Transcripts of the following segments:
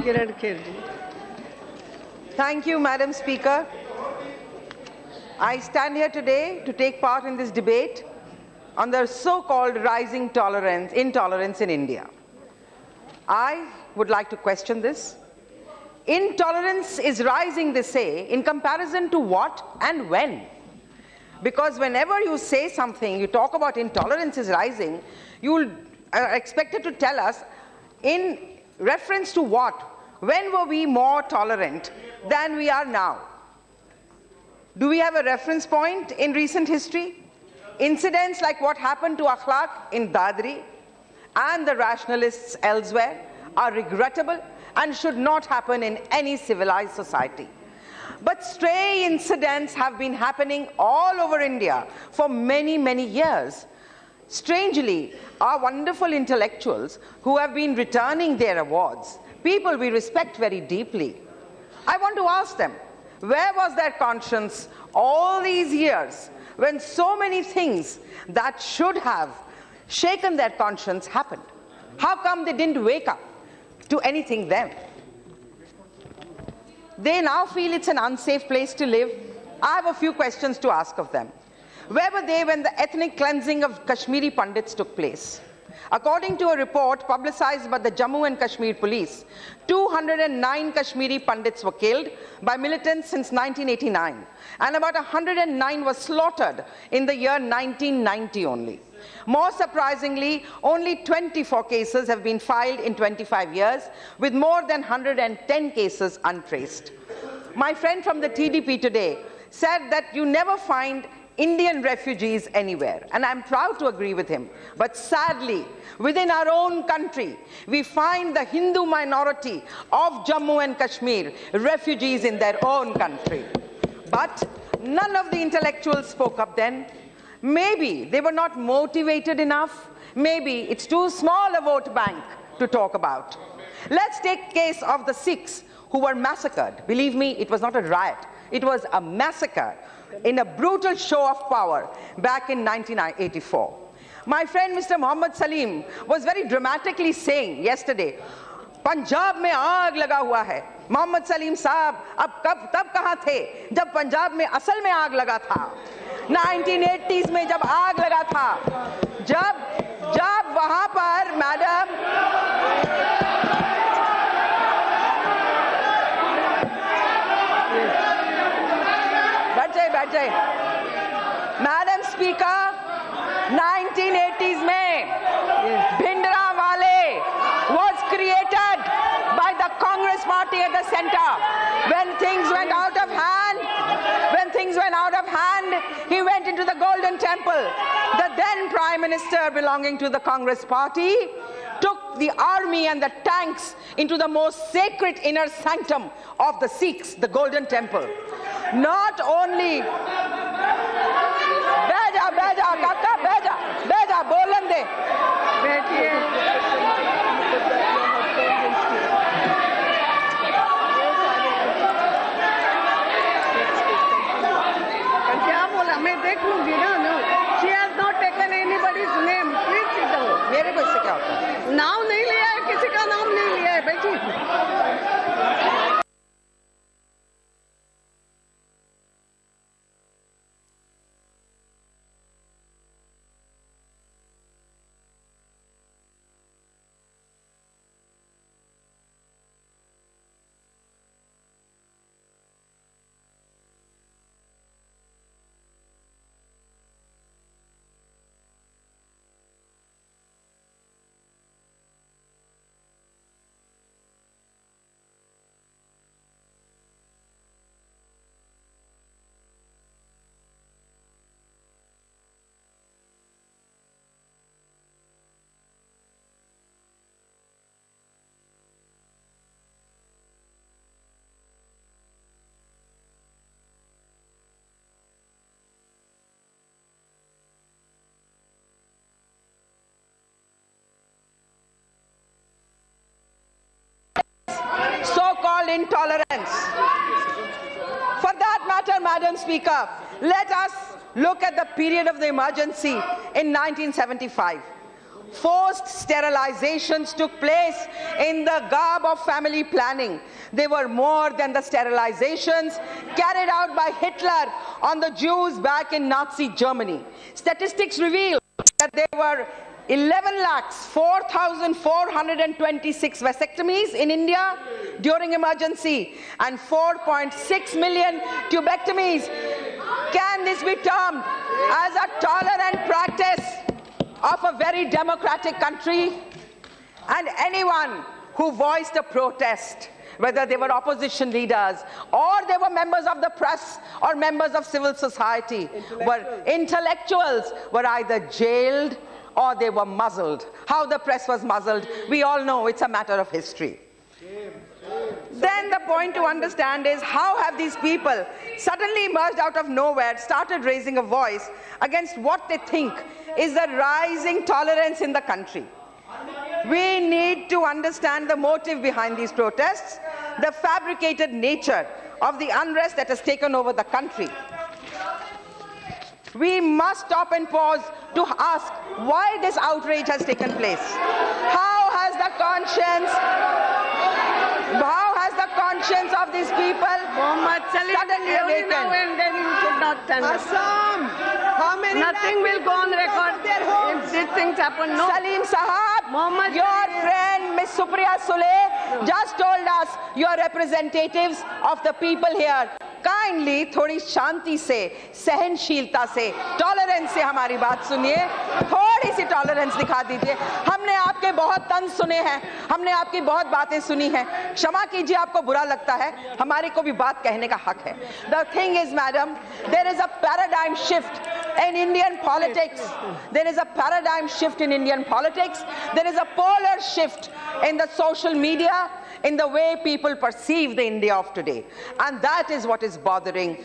Kiran Kherji. Thank you, Madam Speaker. I stand here today to take part in this debate on the so-called rising intolerance in India. I would like to question this. Intolerance is rising, they say, in comparison to what and when? Because whenever you say something, you talk about intolerance is rising, you are expected to tell us in reference to what? When were we more tolerant than we are now? Do we have a reference point in recent history? Incidents like what happened to Akhlaq in Dadri and the rationalists elsewhere are regrettable and should not happen in any civilized society. But stray incidents have been happening all over India for many, many years. Strangely, our wonderful intellectuals who have been returning their awards, people we respect very deeply, I want to ask them, where was their conscience all these years when so many things that should have shaken their conscience happened? How come they didn't wake up to anything then? They now feel it's an unsafe place to live. I have a few questions to ask of them. Where were they when the ethnic cleansing of Kashmiri Pandits took place? According to a report publicized by the Jammu and Kashmir police, 209 Kashmiri Pandits were killed by militants since 1989, and about 109 were slaughtered in the year 1990 only. More surprisingly, only 24 cases have been filed in 25 years, with more than 110 cases untraced. My friend from the TDP today said that you never find Indian refugees anywhere, and I'm proud to agree with him. But sadly, within our own country, we find the Hindu minority of Jammu and Kashmir refugees in their own country. But none of the intellectuals spoke up then. Maybe they were not motivated enough. Maybe it's too small a vote bank to talk about. Let's take case of the Sikhs who were massacred. Believe me, it was not a riot. It was a massacre in a brutal show of power back in 1984. My friend Mr. Mohammad Salim was very dramatically saying yesterday, Punjab में आग लगा हुआ है. मोहम्मद सलीम साहब अब तब कहाँ थे जब पंजाब में असल में आग लगा था? 1980s में जब आग लगा था, जब वहां पर मैडम बैठ जाए मैडम स्पीकर, 1980s में Bhindranwale was created by the Congress party at the center. When things went out of hand, he went into the Golden Temple. The then Prime Minister belonging to the Congress party took the army and the tanks into the most sacred inner sanctum of the Sikhs, the Golden Temple. Not only बेजा बोलन दे बैठिए क्या बोला मैं देख लूंगी ना she has not taken anybody's name. Please sit down. मेरे को इससे क्या होता है? नाम नहीं लिया है, किसी का नाम नहीं लिया है. बैठिए. So-called intolerance. For that matter, Madam Speaker, let us look at the period of the emergency in 1975. Forced sterilizations took place in the garb of family planning. They were more than the sterilizations carried out by Hitler on the Jews back in Nazi Germany. Statistics reveal that there were 11,04,426 vasectomies in India during emergency and 4.6 million tubectomies. Can this be termed as a tolerant practice of a very democratic country? And anyone who voiced a protest, whether they were opposition leaders or they were members of the press or members of civil society, were intellectuals, were either jailed or they were muzzled. How the press was muzzled, we all know, it's a matter of history. Then the point to understand is, how have these people suddenly emerged out of nowhere, started raising a voice against what they think is the rising tolerance in the country? We need to understand the motive behind these protests, the fabricated nature of the unrest that has taken over the country. We must stop and pause to ask why this outrage has taken place. How has the conscience of these people suddenly awakened? Now and then you should not tell us. Assam, how many Nothing will go on record if these things happen. No. Salim Sahab, your friend Ms. Supriya Sule just told us you are representatives of the people here. Kindly, थोड़ी शांति से, सहनशीलता से, tolerance से हमारी बात सुनिए, थोड़ी सी tolerance दिखा दीजिए। हमने आपके बहुत तंज सुने हैं, हमने आपकी बहुत बातें सुनी हैं, क्षमा कीजिए आपको बुरा लगता है, हमारे को भी बात कहने का हक है। The thing is, madam, there is a paradigm shift in Indian politics. There is a paradigm shift in Indian politics. There is a polar shift in the social media, in the way people perceive the India of today. And that is what is bothering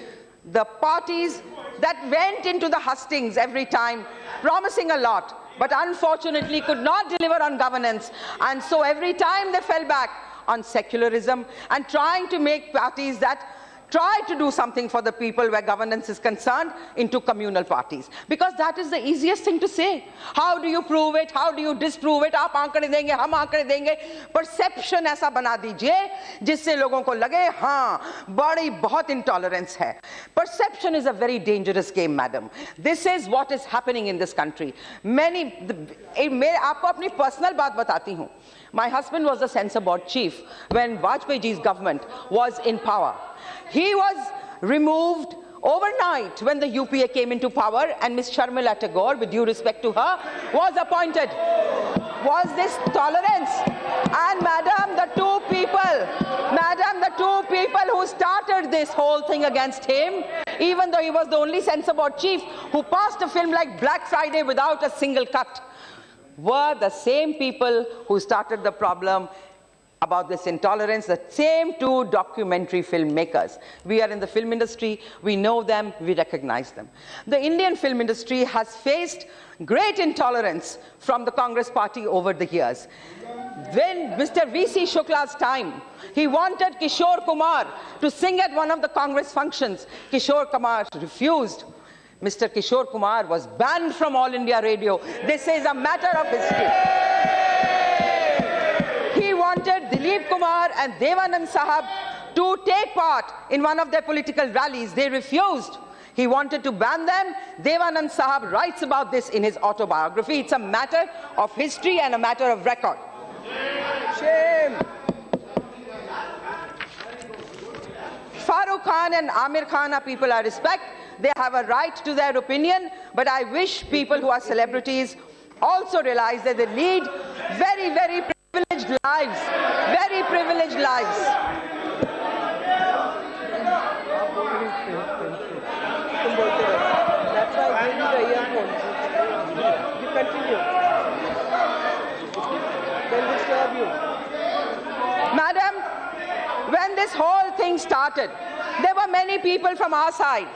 the parties that went into the hustings every time, promising a lot, but unfortunately could not deliver on governance. And so every time they fell back on secularism and trying to make parties that try to do something for the people where governance is concerned into communal parties. Because that is the easiest thing to say. How do you prove it? How do you disprove it? आप आंकड़े देंगे, हम आंकड़े देंगे. Perception ऐसा बना दीजिए जिससे लोगों को लगे हाँ बड़ी बहुत intolerance है. Perception is a very dangerous game, madam. This is what is happening in this country. मैं आपको अपनी personal बात बताती हूँ. My husband was the censor board chief when Vajpayee ji's government was in power. He was removed overnight when the UPA came into power, and Ms. Sharmila Tagore, with due respect to her, was appointed. Was this tolerance? And madam, the two people who started this whole thing against him, even though he was the only censor board chief who passed a film like Black Friday without a single cut, were the same people who started the problem about this intolerance, the same two documentary filmmakers. We are in the film industry, we know them, we recognize them. The Indian film industry has faced great intolerance from the Congress party over the years. When Mr. V.C. Shukla's time, he wanted Kishore Kumar to sing at one of the Congress functions. Kishore Kumar refused. Mr. Kishore Kumar was banned from All India Radio. This is a matter of history. He wanted Dilip Kumar and Devanand Sahab to take part in one of their political rallies. They refused. He wanted to ban them. Devanand Sahab writes about this in his autobiography. It's a matter of history and a matter of record. Shame. Farooq Khan and Amir Khan are people I respect. They have a right to their opinion, but I wish people who are celebrities also realize that they lead very, very privileged lives. Very privileged lives. That's why I gave you the earphones. You continue. They'll disturb you. Madam, when this whole thing started, there were many people from our side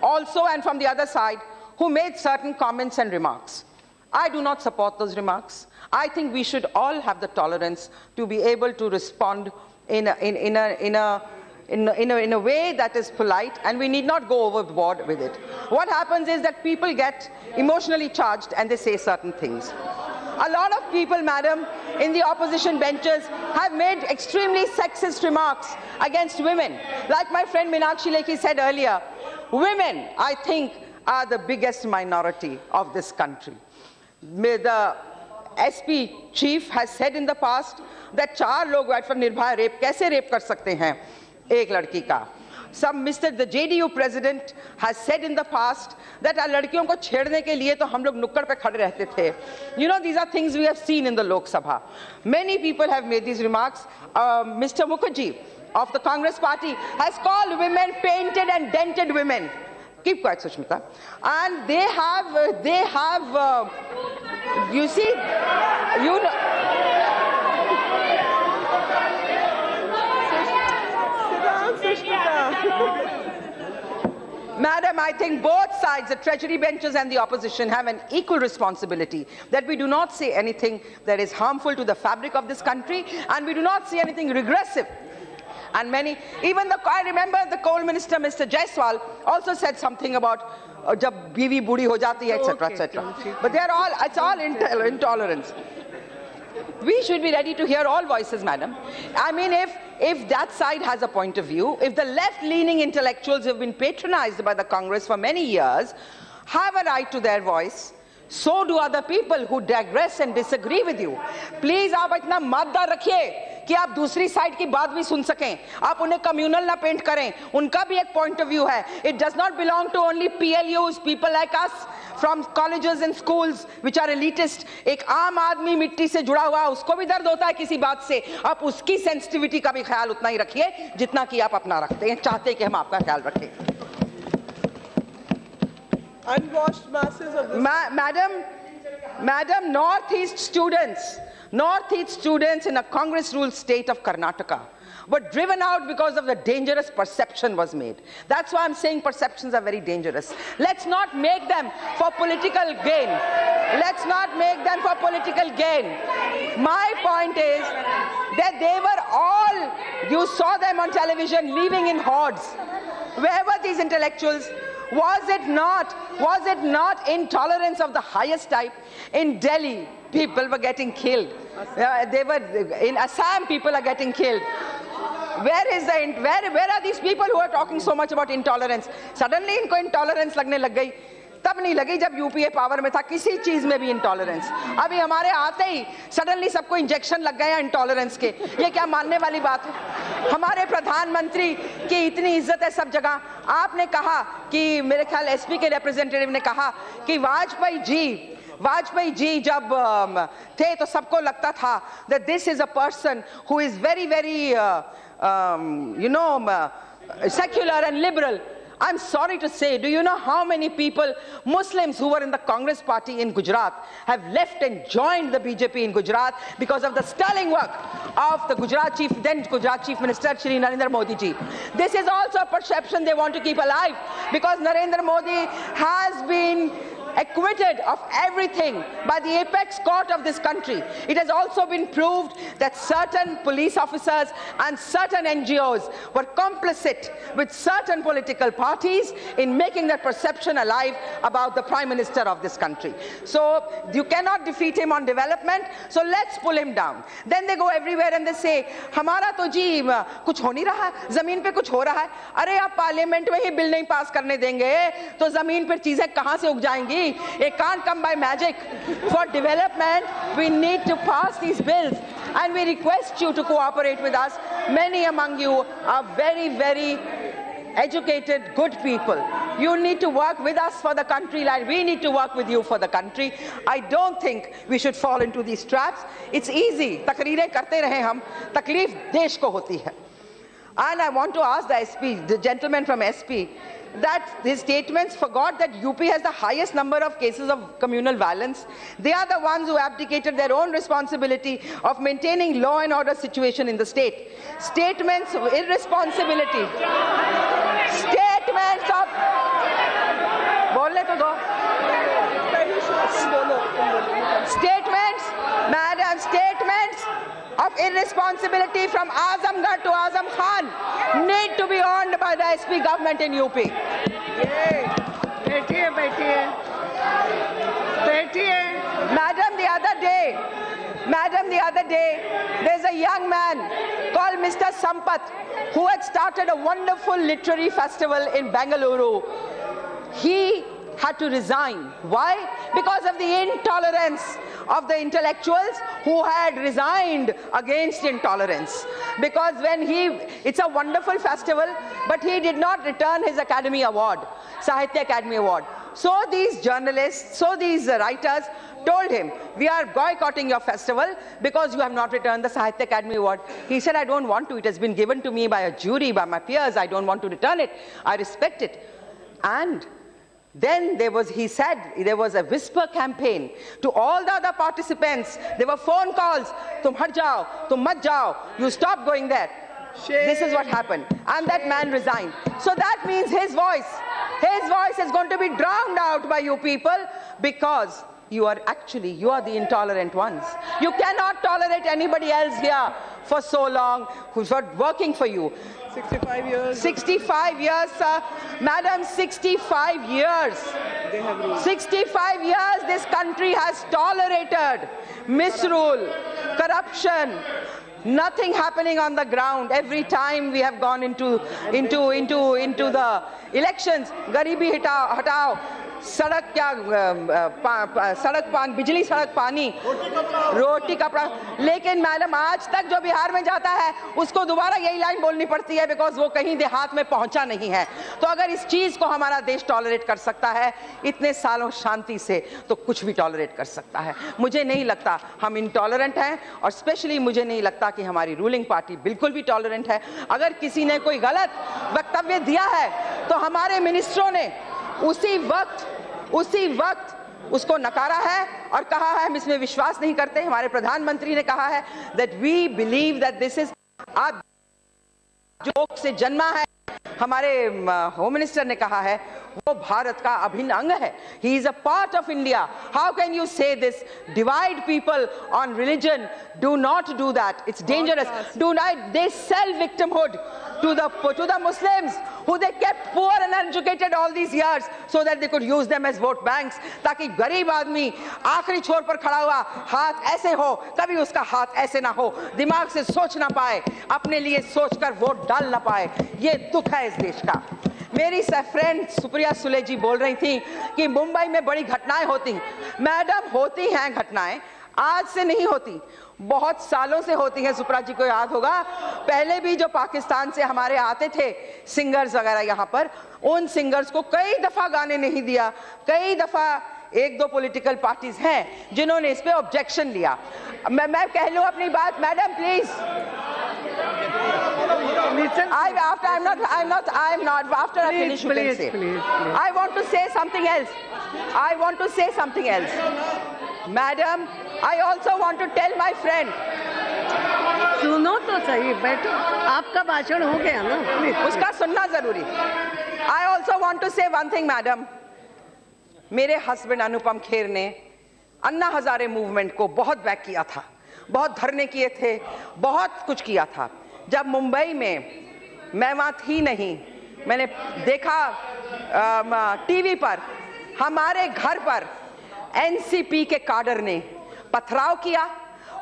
also and from the other side who made certain comments and remarks. I do not support those remarks. I think we should all have the tolerance to be able to respond in a way that is polite, and we need not go overboard with it. What happens is that people get emotionally charged and they say certain things. A lot of people, madam, in the opposition benches have made extremely sexist remarks against women. Like my friend Meenakshi Lekhi said earlier, women, I think, are the biggest minority of this country. The SP chief has said in the past that 4 log right from Nirbhaya rape, kaise rape kar sakte hain ek ladki ka. The JDU president has said in the past that ladkiyon ko chhedne ke liye to hum log nukkad pe khade rehte the. You know, these are things we have seen in the Lok Sabha. Many people have made these remarks. Mr. Mukherjee of the Congress party has called women painted and dented women. Keep quiet, Sushmita. And they have, you see, you know. Madam, I think both sides, the Treasury benches and the opposition, have an equal responsibility that we do not say anything that is harmful to the fabric of this country, and we do not say anything regressive. And many, even I remember the coal minister, Mr. Jaiswal, also said something about jab biwi budi ho jati hai, etc., etc. But it's all intolerance. We should be ready to hear all voices, madam. I mean, if that side has a point of view, if the left-leaning intellectuals who have been patronized by the Congress for many years have a right to their voice, so do other people who digress and disagree with you. Please, आप इतना मादा रखिए कि आप दूसरी side की बात भी सुन सकें. आप उन्हें कम्युनल ना पेंट करें. उनका भी एक point of view है. It does not belong to only PLUs, people like us from colleges and schools which are elitist. एक आम आदमी मिट्टी से जुड़ा हुआ, उसको भी दर्द होता है किसी बात से. आप उसकी sensitivity का भी ख्याल उतना ही रखिए जितना कि आप अपना रखते हैं, चाहते हैं कि हम आपका ख्याल रखें. Unwashed masses of this. Madam, Northeast students in a Congress-ruled state of Karnataka were driven out because of the dangerous perception was made. That's why I'm saying perceptions are very dangerous. Let's not make them for political gain. Let's not make them for political gain. My point is that they were all, you saw them on television leaving in hordes. Where were these intellectuals? Was it not intolerance of the highest type? In Delhi, people were getting killed. In Assam, people are getting killed. Where are these people who are talking so much about intolerance? Suddenly, इनको intolerance लगने लग गई. तब नहीं लगी जब UPA power में था, किसी चीज में भी इंटॉलरेंस. अभी हमारे आते ही सडनली सबको इंजेक्शन लग गए हैं इंटॉलरेंस के. ये क्या मानने वाली बात है? हमारे प्रधानमंत्री की इतनी इज्जत है सब जगह. आपने कहा कि मेरे ख्याल एसपी के रिप्रेजेंटेटिव ने कहा कि वाजपेयी जी जब थे तो सबको लगता था that this is a person who is very secular and liberal. I'm sorry to say, do you know how many people, Muslims who were in the Congress party in Gujarat, have left and joined the BJP in Gujarat because of the sterling work of the then Gujarat Chief Minister, Shri Narendra Modi ji. This is also a perception they want to keep alive because Narendra Modi has been acquitted of everything by the apex court of this country. It has also been proved that certain police officers and certain NGOs were complicit with certain political parties in making that perception alive about the Prime Minister of this country. So you cannot defeat him on development, so let's pull him down. Then they go everywhere and they say, हमारा तो जी कुछ हो नहीं रहा है, ज़मीन पे कुछ हो रहा है. अरे आप पार्लियामेंट में ही बिल नहीं पास करने देंगे तो ज़मीन पर चीजें कहाँ से उग जाएंगी? It can't come by magic. For development, we need to pass these bills. And we request you to cooperate with us. Many among you are very educated, good people. You need to work with us for the country like we need to work with you for the country. I don't think we should fall into these traps. It's easy. तकरीरें करते रहे हम, तकलीफ देश को होती है. And I want to ask the SP, the gentleman from SP, that his statements forgot that UP has the highest number of cases of communal violence. They are the ones who abdicated their own responsibility of maintaining law and order situation in the state. Statements of irresponsibility. Statements of... बोलने तो दो. Statements, madam, statements of irresponsibility from Azamgarh to Azam Khan need to be owned by the SP government in UP. Madam, the other day, Madam, the other day, there's a young man called Mr. Sampath who had started a wonderful literary festival in Bengaluru. He had to resign. Why? Because of the intolerance of the intellectuals who had resigned against intolerance. Because it's a wonderful festival, but he did not return his Academy Award, Sahitya Academy Award. So these journalists, so these writers told him, we are boycotting your festival because you have not returned the Sahitya Academy Award. He said, I don't want to. It has been given to me by a jury, by my peers. I don't want to return it. I respect it. And then he said there was a whisper campaign to all the other participants. There were phone calls, tum hat jao, tum mat jao, you stop going there. Shame. This is what happened. And that man resigned. So that means his voice is going to be drowned out by you people, because you are the intolerant ones. You cannot tolerate anybody else here for so long who's not working for you. 65 years. 65 years, sir. Madam, 65 years. They have ruled. 65 years this country has tolerated misrule, corruption, nothing happening on the ground. Every time we have gone into the elections, garibi hatao, सड़क क्या सड़क पानी, बिजली सड़क पानी, रोटी कपड़ा. लेकिन madam आज तक जो बिहार में जाता है उसको दोबारा यही लाइन बोलनी पड़ती है, बिकॉज वो कहीं देहात में पहुंचा नहीं है. तो अगर इस चीज को हमारा देश टॉलरेट कर सकता है इतने सालों शांति से, तो कुछ भी टॉलरेट कर सकता है. मुझे नहीं लगता हम इंटॉलरेंट हैं, और स्पेशली मुझे नहीं लगता कि हमारी रूलिंग पार्टी बिल्कुल भी टॉलरेंट है. अगर किसी ने कोई गलत वक्तव्य दिया है तो हमारे मिनिस्टरों ने उसी वक्त उसको नकारा है और कहा है हम इसमें विश्वास नहीं करते. हमारे प्रधानमंत्री ने कहा है that we believe that this is joke से जन्मा है. हमारे होम मिनिस्टर ने कहा है वो भारत का अभिन्न अंग है. He is a part of India. How can you say this? Divide people on religion. Do not do that. It's dangerous. Do not. They sell victimhood to the Muslims who they kept poor and uneducated all these years so that they could use them as vote banks, ताकि गरीब आदमी आखिरी छोर पर खड़ा हुआ हाथ ऐसे हो, कभी उसका हाथ ऐसे ना हो, दिमाग से सोच ना पाए, अपने लिए सोचकर वोट डाल ना पाए. ये दुख है इस देश का. मेरी फ्रेंड सुप्रिया सुले जी बोल रही थी कि मुंबई में बड़ी घटनाएं होती. मैडम, होती हैं घटनाएं, आज से नहीं होती, बहुत सालों से होती है. सुप्रा जी को याद होगा पहले भी जो पाकिस्तान से हमारे आते थे सिंगर्स वगैरह यहाँ पर, उन सिंगर्स को कई दफा गाने नहीं दिया. कई दफा एक दो पॉलिटिकल पार्टीज हैं जिन्होंने इस पे ऑब्जेक्शन लिया. मैं कह लूं अपनी बात. Madam please. After I finish, you can say. I want to say something else. Madam, I also want to tell my friend. सुनो तो सही, बैठो, आपका भाषण हो गया ना, उसका सुनना जरूरी. I also want to say one thing, madam. मेरे हस्बैंड अनुपम खेर ने अन्ना हजारे मूवमेंट को बहुत बैक किया था, बहुत धरने किए थे, बहुत कुछ किया था. जब मुंबई में मैं वहां थी नहीं, मैंने देखा टीवी पर हमारे घर पर एनसीपी के काडर ने पथराव किया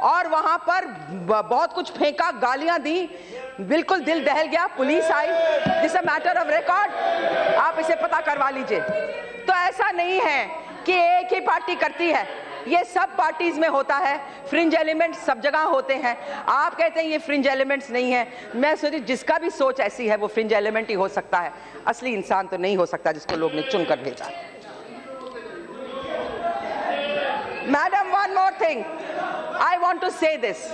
और वहां पर बहुत कुछ फेंका, गालियां दी, बिल्कुल दिल दहल गया. Police I. This a matter of record, आप इसे पता करवा लीजिए. तो ऐसा नहीं है कि एक ही पार्टी करती है, ये सब पार्टीज में होता है. फ्रिंज एलिमेंट्स सब जगह होते हैं. आप कहते हैं ये फ्रिंज एलिमेंट्स नहीं है. मैं सोची जिसका भी सोच ऐसी है वो फ्रिंज एलिमेंट ही हो सकता है, असली इंसान तो नहीं हो सकता जिसको लोग ने चुनकर भेजा. Madam, one more thing. I want to say this.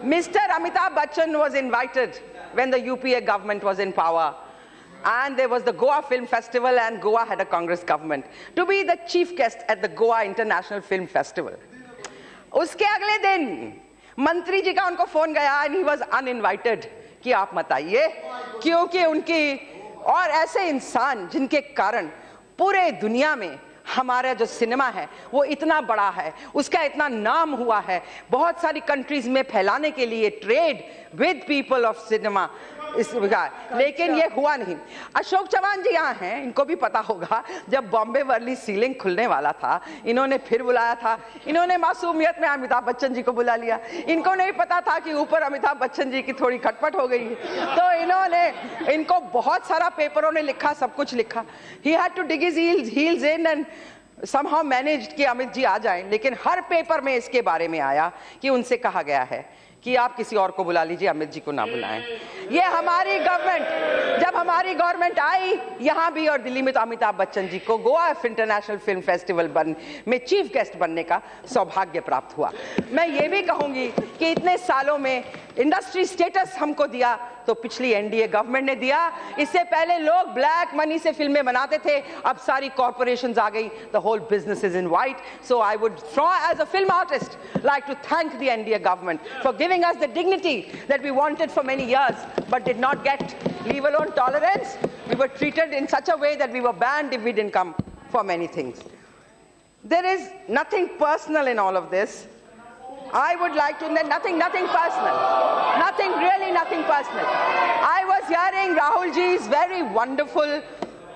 Mr. Amitabh Bachchan was invited when the UPA government was in power. And there was the Goa Film Festival, and Goa had a Congress government, to be the chief guest at the Goa International Film Festival. उसके अगले दिन मंत्री जी का उनको phone गया and he was uninvited कि आप मत आइए, क्योंकि उनकी और ऐसे इंसान जिनके कारण पूरे दुनिया में हमारा जो सिनेमा है वो इतना बड़ा है, उसका इतना नाम हुआ है, बहुत सारी कंट्रीज में फैलाने के लिए trade with people of cinema. लेकिन ये हुआ नहीं। अशोक चव्हाण जी यहाँ हैं, इनको भी पता होगा जब बॉम्बे वर्ली सीलिंग खुलने वाला था इन्होंने फिर बुलाया था, इन्होंने मासूमियत में अमिताभ बच्चन जी को बुला लिया। इनको नहीं पता था कि ऊपर अमिताभ बच्चन जी की थोड़ी खटपट हो गई है, तो इनको बहुत सारा पेपरों ने लिखा, सब कुछ लिखा। He had to dig his heels in and somehow managed कि अमित जी आ जाएं, लेकिन हर पेपर में इसके बारे में आया कि उनसे कहा गया है कि आप किसी और को बुला लीजिए, अमित जी को ना बुलाएं। ये हमारी गवर्नमेंट, जब हमारी गवर्नमेंट आई यहाँ भी और दिल्ली में, तो अमिताभ बच्चन जी को गोवा इंटरनेशनल फिल्म फेस्टिवल में चीफ गेस्ट बनने का सौभाग्य प्राप्त हुआ। मैं ये भी कहूंगी कि इतने सालों में इंडस्ट्री स्टेटस हमको दिया तो पिछली एनडीए गवर्नमेंट ने दिया। इससे पहले लोग ब्लैक मनी से फिल्में बनाते थे, अब सारी कॉर्पोरेशंस आ गई। The whole business is in white. So I would as a film artist like to thank the NDA government for giving us the dignity that we wanted for many years but did not get, leave alone tolerance. We were treated in such a way that we were banned if we didn't come for many things. There is nothing personal in all of this. I would like to, nothing personal. Really nothing personal. I was hearing Rahul ji's very wonderful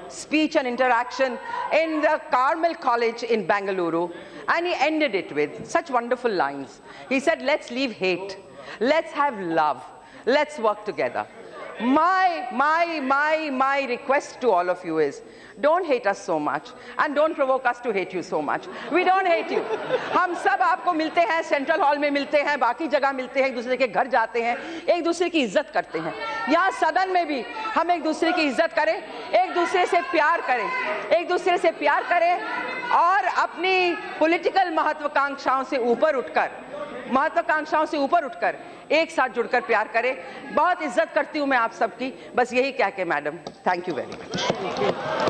speech and interaction in the Carmel College in Bengaluru, and he ended it with such wonderful lines. He said, let's leave hate, let's have love, let's work together. My request to all of you is, don't hate us so much and don't provoke us to hate you so much. We don't hate you. हम सब आपको मिलते हैं, central hall में मिलते हैं, बाकी जगह मिलते हैं, एक दूसरे के घर जाते हैं, एक दूसरे की इज्जत करते हैं। यहाँ सदन में भी हम एक दूसरे की इज्जत करें, एक दूसरे से प्यार करें और अपनी पॉलिटिकल महत्वाकांक्षाओं से ऊपर उठकर एक साथ जुड़कर प्यार करें। बहुत इज्जत करती हूँ मैं आप सबकी। बस यही कह के madam, thank you very much.